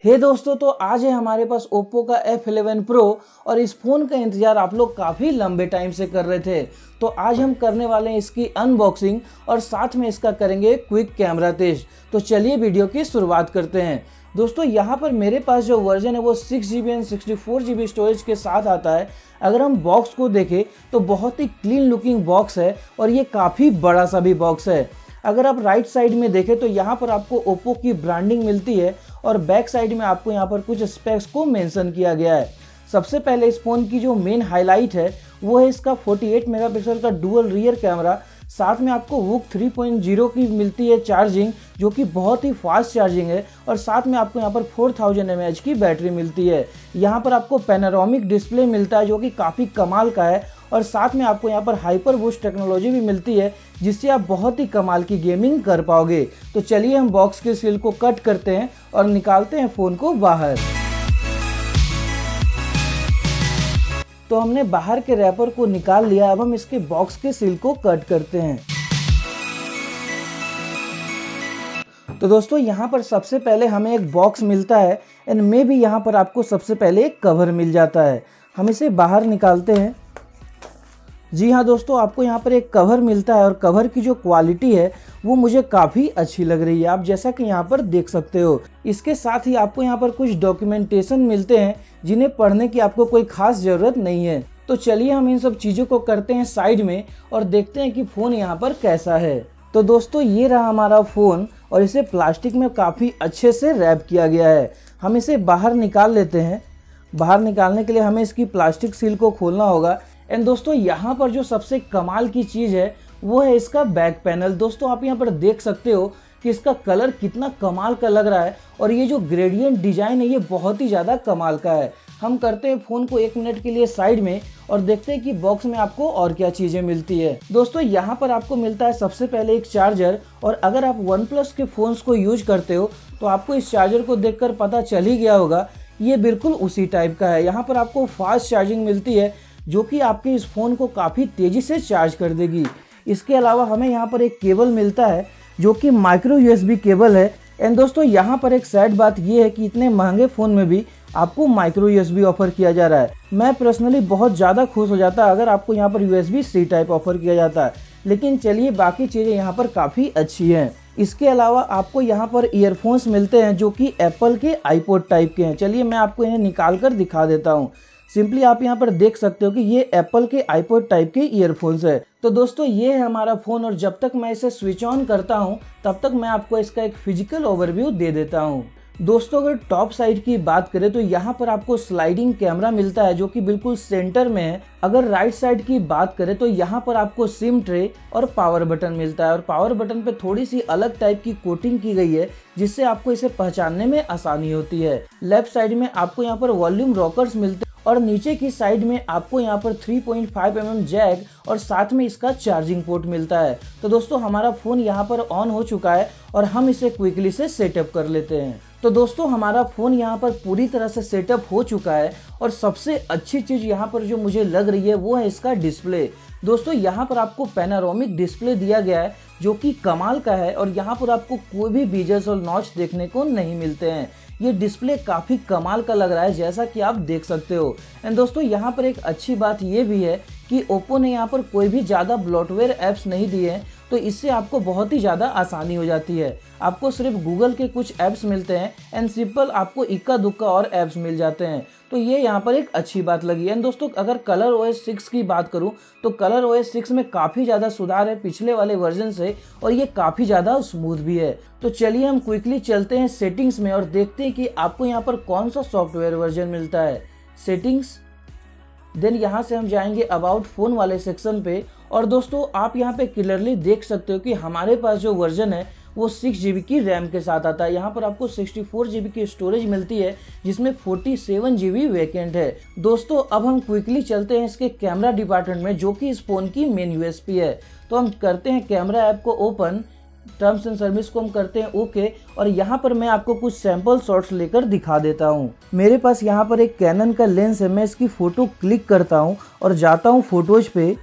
हे दोस्तों, तो आज है हमारे पास Oppo का F11 Pro और इस फ़ोन का इंतज़ार आप लोग काफ़ी लंबे टाइम से कर रहे थे। तो आज हम करने वाले हैं इसकी अनबॉक्सिंग और साथ में इसका करेंगे क्विक कैमरा टेस्ट। तो चलिए वीडियो की शुरुआत करते हैं। दोस्तों, यहाँ पर मेरे पास जो वर्जन है वो 6GB एंड 64GB स्टोरेज के साथ आता है। अगर हम बॉक्स को देखें तो बहुत ही क्लीन लुकिंग बॉक्स है और ये काफ़ी बड़ा सा भी बॉक्स है। अगर आप राइट साइड में देखें तो यहाँ पर आपको Oppo की ब्रांडिंग मिलती है और बैक साइड में आपको यहाँ पर कुछ स्पेक्स को मेंशन किया गया है। सबसे पहले इस फ़ोन की जो मेन हाईलाइट है वो है इसका 48 मेगापिक्सल का डुअल रियर कैमरा। साथ में आपको वूक 3.0 की मिलती है चार्जिंग, जो कि बहुत ही फास्ट चार्जिंग है। और साथ में आपको यहाँ पर 4000 mAh की बैटरी मिलती है। यहाँ पर आपको पैनोरामिक डिस्प्ले मिलता है जो कि काफ़ी कमाल का है। और साथ में आपको यहाँ पर हाइपर बूस्ट टेक्नोलॉजी भी मिलती है जिससे आप बहुत ही कमाल की गेमिंग कर पाओगे। तो चलिए हम बॉक्स के सील को कट करते हैं और निकालते हैं फ़ोन को बाहर। तो हमने बाहर के रैपर को निकाल लिया। अब हम इसके बॉक्स के सील को कट करते हैं। तो दोस्तों, यहाँ पर सबसे पहले हमें एक बॉक्स मिलता है एंड मे भी यहाँ पर आपको सबसे पहले एक कवर मिल जाता है। हम इसे बाहर निकालते हैं। जी हाँ दोस्तों, आपको यहाँ पर एक कवर मिलता है और कवर की जो क्वालिटी है वो मुझे काफ़ी अच्छी लग रही है, आप जैसा कि यहाँ पर देख सकते हो। इसके साथ ही आपको यहाँ पर कुछ डॉक्यूमेंटेशन मिलते हैं जिन्हें पढ़ने की आपको कोई खास ज़रूरत नहीं है। तो चलिए हम इन सब चीज़ों को करते हैं साइड में और देखते हैं कि फ़ोन यहाँ पर कैसा है। तो दोस्तों, ये रहा हमारा फ़ोन और इसे प्लास्टिक में काफ़ी अच्छे से रैप किया गया है। हम इसे बाहर निकाल लेते हैं। बाहर निकालने के लिए हमें इसकी प्लास्टिक सील को खोलना होगा। एंड दोस्तों, यहाँ पर जो सबसे कमाल की चीज़ है वो है इसका बैक पैनल। दोस्तों, आप यहाँ पर देख सकते हो कि इसका कलर कितना कमाल का लग रहा है और ये जो ग्रेडियंट डिजाइन है ये बहुत ही ज़्यादा कमाल का है। हम करते हैं फ़ोन को 1 मिनट के लिए साइड में और देखते हैं कि बॉक्स में आपको और क्या चीज़ें मिलती है। दोस्तों, यहाँ पर आपको मिलता है सबसे पहले एक चार्जर। और अगर आप OnePlus के फ़ोन्स को यूज करते हो तो आपको इस चार्जर को देखकर पता चल ही गया होगा, ये बिल्कुल उसी टाइप का है। यहाँ पर आपको फास्ट चार्जिंग मिलती है जो कि आपके इस फ़ोन को काफ़ी तेज़ी से चार्ज कर देगी। इसके अलावा हमें यहाँ पर एक केबल मिलता है जो कि माइक्रो USB केबल है। एंड दोस्तों, यहाँ पर एक सैड बात ये है कि इतने महंगे फ़ोन में भी आपको माइक्रो USB ऑफ़र किया जा रहा है। मैं पर्सनली बहुत ज़्यादा खुश हो जाता अगर आपको यहाँ पर USB-C टाइप ऑफ़र किया जाता है, लेकिन चलिए बाकी चीज़ें यहाँ पर काफ़ी अच्छी हैं। इसके अलावा आपको यहाँ पर ईयरफोन्स मिलते हैं जो कि एप्पल के iPod टाइप के हैं। चलिए मैं आपको इन्हें निकाल कर दिखा देता हूँ। सिंपली आप यहाँ पर देख सकते हो कि ये एप्पल के iPod टाइप के ईयरफोन्स है। तो दोस्तों, ये है हमारा फ़ोन और जब तक मैं इसे स्विच ऑन करता हूँ तब तक मैं आपको इसका एक फिजिकल ओवरव्यू दे देता हूँ। दोस्तों, अगर टॉप साइड की बात करें तो यहाँ पर आपको स्लाइडिंग कैमरा मिलता है जो कि बिल्कुल सेंटर में है। अगर राइट साइड की बात करें तो यहाँ पर आपको सिम ट्रे और पावर बटन मिलता है और पावर बटन पे थोड़ी सी अलग टाइप की कोटिंग की गई है जिससे आपको इसे पहचानने में आसानी होती है। लेफ्ट साइड में आपको यहाँ पर वॉल्यूम रॉकर्स मिलते हैं और नीचे की साइड में आपको यहाँ पर 3.5 mm जैक और साथ में इसका चार्जिंग पोर्ट मिलता है। तो दोस्तों, हमारा फ़ोन यहाँ पर ऑन हो चुका है और हम इसे क्विकली से सेटअप कर लेते हैं। तो दोस्तों, हमारा फ़ोन यहाँ पर पूरी तरह से सेटअप हो चुका है और सबसे अच्छी चीज़ यहाँ पर जो मुझे लग रही है वो है इसका डिस्प्ले। दोस्तों, यहाँ पर आपको पैनोरामिक डिस्प्ले दिया गया है जो कि कमाल का है और यहाँ पर आपको कोई भी बीजल्स और नॉच देखने को नहीं मिलते हैं। ये डिस्प्ले काफ़ी कमाल का लग रहा है जैसा कि आप देख सकते हो। एंड दोस्तों, यहाँ पर एक अच्छी बात ये भी है कि ओप्पो ने यहाँ पर कोई भी ज़्यादा ब्लॉटवेयर ऐप्स नहीं दिए हैं, तो इससे आपको बहुत ही ज़्यादा आसानी हो जाती है। आपको सिर्फ गूगल के कुछ ऐप्स मिलते हैं एंड सिंपल आपको इक्का दुक्का और ऐप्स मिल जाते हैं। तो ये यहाँ पर एक अच्छी बात लगी है। एंड दोस्तों, अगर कलर OS 6 की बात करूँ तो कलर OS 6 में काफ़ी ज़्यादा सुधार है पिछले वाले वर्जन से और ये काफ़ी ज़्यादा स्मूथ भी है। तो चलिए हम क्विकली चलते हैं सेटिंग्स में और देखते हैं कि आपको यहाँ पर कौन सा सॉफ्टवेयर वर्जन मिलता है। सेटिंग्स, देन यहाँ से हम जाएंगे अबाउट फ़ोन वाले सेक्शन पे और दोस्तों, आप यहाँ पे क्लियरली देख सकते हो कि हमारे पास जो वर्जन है वो 6 GB की रैम के साथ आता है। यहाँ पर आपको 64 GB की स्टोरेज मिलती है जिसमें 47 GB वैकेंट है। दोस्तों अब हम क्विकली चलते हैं इसके कैमरा डिपार्टमेंट में, जो कि इस फोन की मेन यूएसपी है। तो हम करते हैं कैमरा ऐप को ओपन, टर्म्स एंड सर्विस को हम करते हैं ओके, और यहाँ पर मैं आपको कुछ सैंपल शॉट्स लेकर दिखा देता हूँ। मेरे पास यहाँ पर एक कैनन का लेंस है, मैं इसकी फ़ोटो क्लिक करता हूँ और जाता हूँ फोटोज पे,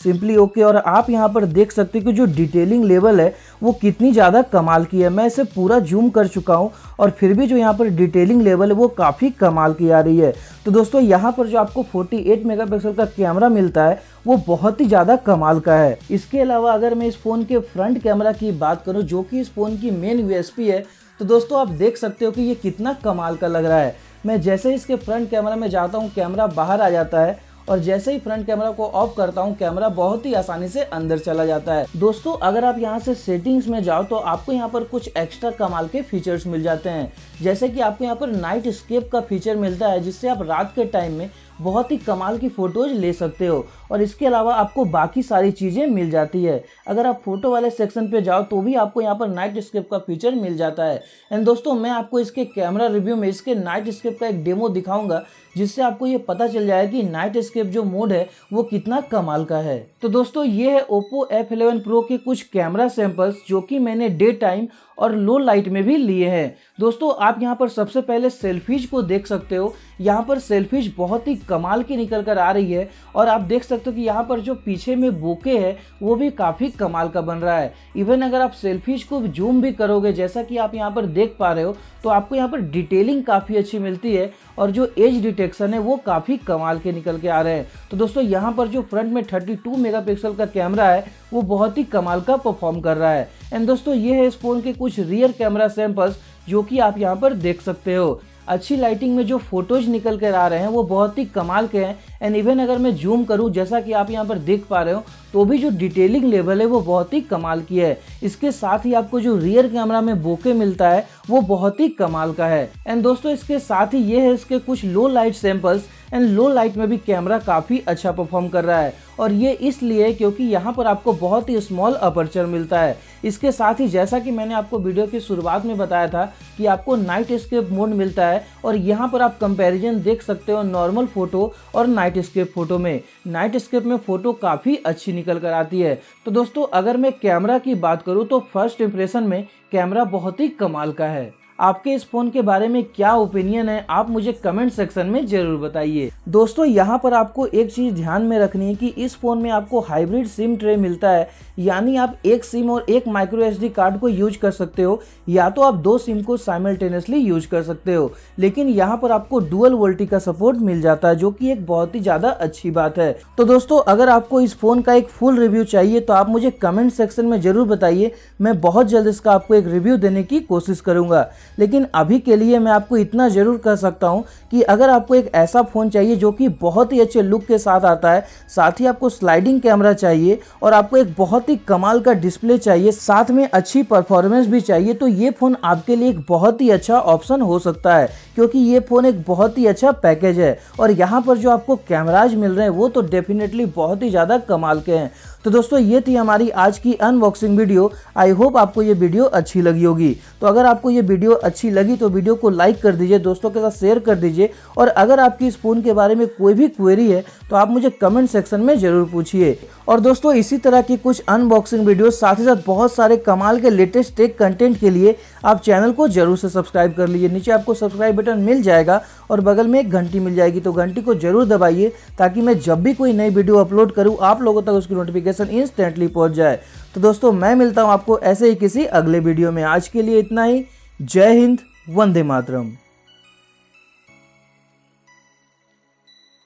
सिंपली ओके। और आप यहाँ पर देख सकते हो कि जो डिटेलिंग लेवल है वो कितनी ज़्यादा कमाल की है। मैं इसे पूरा जूम कर चुका हूँ और फिर भी जो यहाँ पर डिटेलिंग लेवल है वो काफ़ी कमाल की आ रही है। तो दोस्तों यहाँ पर जो आपको 48 मेगापिक्सल का कैमरा मिलता है वो बहुत ही ज़्यादा कमाल का है। इसके अलावा अगर मैं इस फ़ोन के फ्रंट कैमरा की बात करूँ, जो कि इस फ़ोन की मेन यूएसपी है, तो दोस्तों आप देख सकते हो कि ये कितना कमाल का लग रहा है। मैं जैसे इसके फ्रंट कैमरा में जाता हूँ कैमरा बाहर आ जाता है, और जैसे ही फ्रंट कैमरा को ऑफ करता हूं कैमरा बहुत ही आसानी से अंदर चला जाता है। दोस्तों अगर आप यहां से सेटिंग्स में जाओ तो आपको यहां पर कुछ एक्स्ट्रा कमाल के फीचर्स मिल जाते हैं, जैसे कि आपको यहां पर नाइट स्केप का फीचर मिलता है, जिससे आप रात के टाइम में बहुत ही कमाल की फ़ोटोज़ ले सकते हो। और इसके अलावा आपको बाकी सारी चीज़ें मिल जाती है। अगर आप फोटो वाले सेक्शन पे जाओ तो भी आपको यहाँ पर नाइट स्केप का फीचर मिल जाता है। एंड दोस्तों मैं आपको इसके कैमरा रिव्यू में इसके नाइट स्केप का एक डेमो दिखाऊंगा, जिससे आपको ये पता चल जाएगा कि नाइट स्केप जो मोड है वो कितना कमाल का है। तो दोस्तों ये है Oppo F11 Pro के कुछ कैमरा सैंपल्स, जो कि मैंने डे टाइम और लो लाइट में भी लिए हैं। दोस्तों आप यहाँ पर सबसे पहले सेल्फीज को देख सकते हो। यहाँ पर सेल्फीज बहुत ही कमाल की निकल कर आ रही है, और आप देख सकते हो कि यहाँ पर जो पीछे में बोके है वो भी काफ़ी कमाल का बन रहा है। इवन अगर आप सेल्फीज को जूम भी करोगे, जैसा कि आप यहाँ पर देख पा रहे हो, तो आपको यहाँ पर डिटेलिंग काफ़ी अच्छी मिलती है, और जो एज डिटेक्शन है वो काफ़ी कमाल के निकल के आ रहे हैं। तो दोस्तों यहाँ पर जो फ्रंट में 32 मेगापिक्सल का कैमरा है वो बहुत ही कमाल का परफॉर्म कर रहा है। एंड दोस्तों ये है इस फोन के कुछ रियर कैमरा सैंपल्स, जो कि आप यहाँ पर देख सकते हो। अच्छी लाइटिंग में जो फोटोज निकल कर आ रहे हैं वो बहुत ही कमाल के हैं। एंड इवन अगर मैं जूम करूं, जैसा कि आप यहाँ पर देख पा रहे हो, तो भी जो डिटेलिंग लेवल है वो बहुत ही कमाल की है। इसके साथ ही आपको जो रियर कैमरा में बोके मिलता है वो बहुत ही कमाल का है। एंड दोस्तों इसके साथ ही ये है इसके कुछ लो light samples. And low light में भी कैमरा काफ़ी अच्छा परफॉर्म कर रहा है, और ये इसलिए क्योंकि यहाँ पर आपको बहुत ही स्मॉल अपर्चर मिलता है। इसके साथ ही जैसा कि मैंने आपको वीडियो की शुरुआत में बताया था कि आपको नाइट स्केप मोड मिलता है, और यहाँ पर आप कंपैरिजन देख सकते हो नॉर्मल फोटो और नाइट स्केप फोटो में। नाइट स्केप में फ़ोटो काफ़ी अच्छी निकल कर आती है। तो दोस्तों अगर मैं कैमरा की बात करूँ तो फर्स्ट इंप्रेशन में कैमरा बहुत ही कमाल का है। आपके इस फोन के बारे में क्या ओपिनियन है आप मुझे कमेंट सेक्शन में जरूर बताइए। दोस्तों यहाँ पर आपको एक चीज़ ध्यान में रखनी है कि इस फोन में आपको हाइब्रिड सिम ट्रे मिलता है, यानी आप एक सिम और एक माइक्रो SD कार्ड को यूज कर सकते हो, या तो आप दो सिम को साइमल्टेनियसली यूज कर सकते हो। लेकिन यहाँ पर आपको डुअल वोल्टी का सपोर्ट मिल जाता है, जो कि एक बहुत ही ज़्यादा अच्छी बात है। तो दोस्तों अगर आपको इस फोन का एक फुल रिव्यू चाहिए तो आप मुझे कमेंट सेक्शन में जरूर बताइए, मैं बहुत जल्द इसका आपको एक रिव्यू देने की कोशिश करूँगा। लेकिन अभी के लिए मैं आपको इतना ज़रूर कह सकता हूं कि अगर आपको एक ऐसा फ़ोन चाहिए जो कि बहुत ही अच्छे लुक के साथ आता है, साथ ही आपको स्लाइडिंग कैमरा चाहिए, और आपको एक बहुत ही कमाल का डिस्प्ले चाहिए, साथ में अच्छी परफॉर्मेंस भी चाहिए, तो ये फ़ोन आपके लिए एक बहुत ही अच्छा ऑप्शन हो सकता है, क्योंकि ये फ़ोन एक बहुत ही अच्छा पैकेज है। और यहाँ पर जो आपको कैमराज मिल रहे हैं वो तो डेफिनेटली बहुत ही ज़्यादा कमाल के हैं। तो दोस्तों ये थी हमारी आज की अनबॉक्सिंग वीडियो। आई होप आपको ये वीडियो अच्छी लगी होगी। तो अगर आपको ये वीडियो अच्छी लगी तो वीडियो को लाइक कर दीजिए, दोस्तों के साथ शेयर कर दीजिए, और अगर आपकी इस फ़ोन के बारे में कोई भी क्वेरी है तो आप मुझे कमेंट सेक्शन में ज़रूर पूछिए। और दोस्तों इसी तरह की कुछ अनबॉक्सिंग वीडियो, साथ ही साथ बहुत सारे कमाल के लेटेस्ट टेक कंटेंट के लिए आप चैनल को जरूर से सब्सक्राइब कर लीजिए। नीचे आपको सब्सक्राइब बटन मिल जाएगा और बगल में एक घंटी मिल जाएगी, तो घंटी को जरूर दबाइए ताकि मैं जब भी कोई नई वीडियो अपलोड करूं आप लोगों तक उसकी नोटिफिकेशन इंस्टेंटली पहुंच जाए। तो दोस्तों मैं मिलता हूं आपको ऐसे ही किसी अगले वीडियो में। आज के लिए इतना ही। जय हिंद, वंदे मातरम।